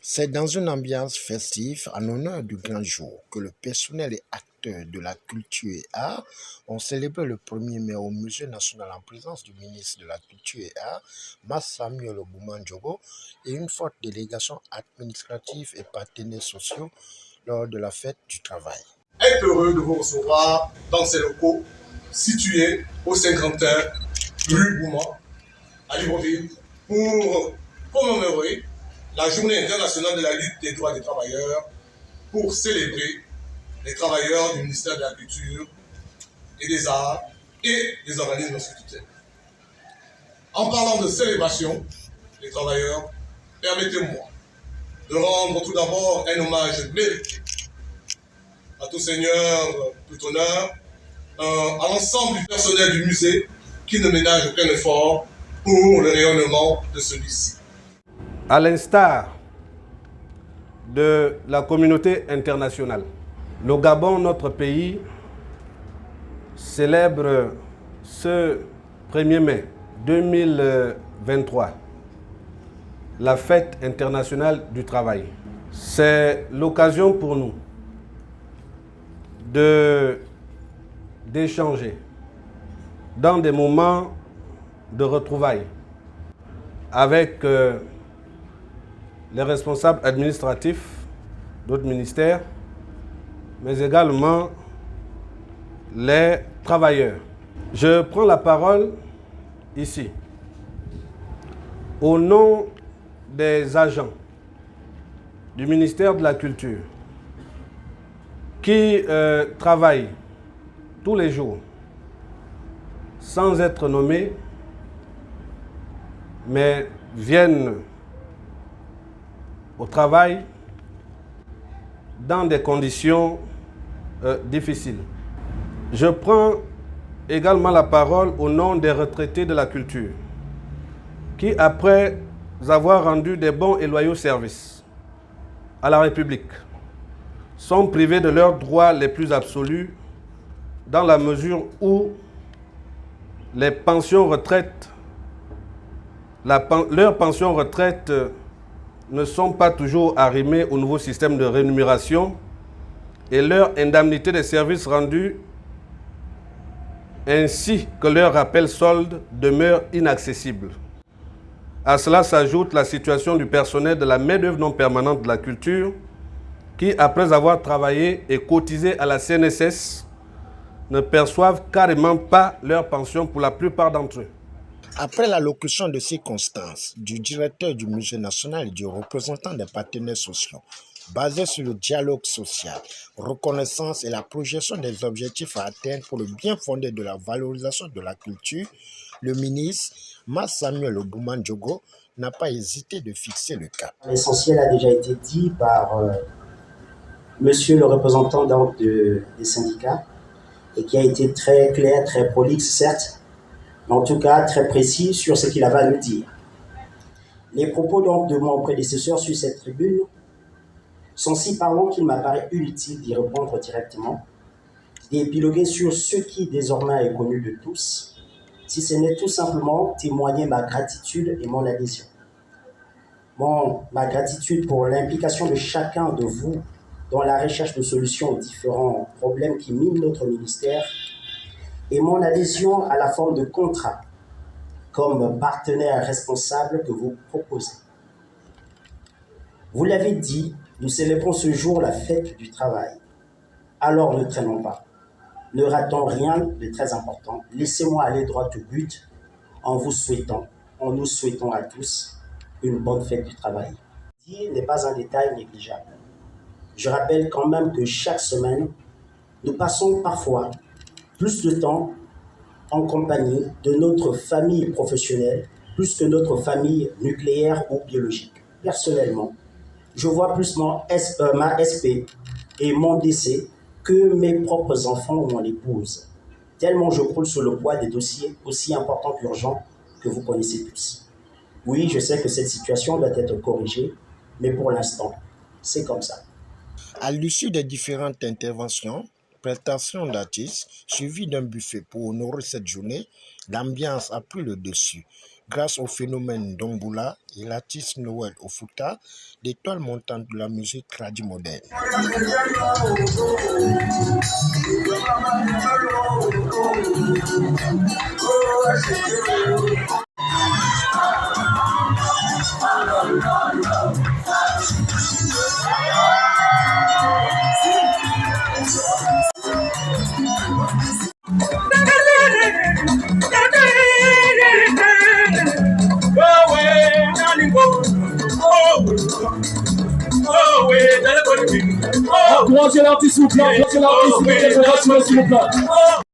C'est dans une ambiance festive, en honneur du grand jour, que le personnel et acteurs de la culture et art ont célébré le 1er mai au Musée national en présence du ministre de la Culture et Art, Mas Samuel Obuman-Djogo, et une forte délégation administrative et partenaires sociaux lors de la fête du travail. Est heureux de vous recevoir dans ces locaux situés au Saint-Quentin, rue Bouman, à Libreville, pour commémorer la Journée internationale de la lutte des droits des travailleurs, pour célébrer les travailleurs du ministère de la Culture et des Arts et des organismes statutaires. En parlant de célébration des travailleurs, permettez-moi de rendre tout d'abord un hommage mérité à tout seigneur, tout honneur, à l'ensemble du personnel du musée qui ne ménage aucun effort pour le rayonnement de celui-ci. À l'instar de la communauté internationale, le Gabon, notre pays, célèbre ce 1er mai 2023 la fête internationale du travail. C'est l'occasion pour nous d'échanger dans des moments de retrouvailles avec les responsables administratifs d'autres ministères, mais également les travailleurs. Je prends la parole ici au nom des agents du ministère de la Culture qui travaillent tous les jours sans être nommés, mais viennent au travail dans des conditions difficiles. Je prends également la parole au nom des retraités de la culture qui, après avoir rendu des bons et loyaux services à la République, sont privés de leurs droits les plus absolus dans la mesure où les pensions retraite, leurs pensions retraite ne sont pas toujours arrimées au nouveau système de rémunération et leur indemnité des services rendus ainsi que leur rappel solde demeurent inaccessibles. À cela s'ajoute la situation du personnel de la main-d'œuvre non permanente de la culture qui, après avoir travaillé et cotisé à la CNSS, ne perçoivent carrément pas leur pension pour la plupart d'entre eux. Après l'allocution de circonstances du directeur du Musée national et du représentant des partenaires sociaux, basé sur le dialogue social, reconnaissance et la projection des objectifs à atteindre pour le bien fondé de la valorisation de la culture, le ministre Mas Samuel Obuman-Djogo n'a pas hésité de fixer le cap. L'essentiel a déjà été dit par monsieur le représentant des syndicats et qui a été très clair, très prolixe, certes, mais en tout cas très précis sur ce qu'il avait à nous dire. Les propos donc de mon prédécesseur sur cette tribune sont si parlants qu'il m'apparaît inutile d'y répondre directement, d'épiloguer sur ce qui désormais est connu de tous, si ce n'est tout simplement témoigner ma gratitude et mon adhésion. Ma gratitude pour l'implication de chacun de vous dans la recherche de solutions aux différents problèmes qui minent notre ministère et mon adhésion à la forme de contrat comme partenaire responsable que vous proposez. Vous l'avez dit, nous célébrons ce jour la fête du travail. Alors ne traînons pas. Ne ratons rien de très important. Laissez-moi aller droit au but en nous souhaitant à tous une bonne fête du travail. Dire n'est pas un détail négligeable. Je rappelle quand même que chaque semaine, nous passons parfois plus de temps en compagnie de notre famille professionnelle, plus que notre famille nucléaire ou biologique. Personnellement, je vois plus ma SP et mon décès que mes propres enfants ou mon épouse, tellement je croule sous le poids des dossiers aussi importants qu'urgents que vous connaissez tous. Oui, je sais que cette situation doit être corrigée, mais pour l'instant, c'est comme ça. À l'issue des différentes interventions, interprétations d'artistes, suivies d'un buffet pour honorer cette journée, l'ambiance a pris le dessus. Grâce au phénomène d'Omboula et l'artiste Noël Ofuta, l'étoile montante de la musique tradie moderne. Encouragez l'artiste, s'il vous plaît. Encouragez l'artiste, s'il vous plaît.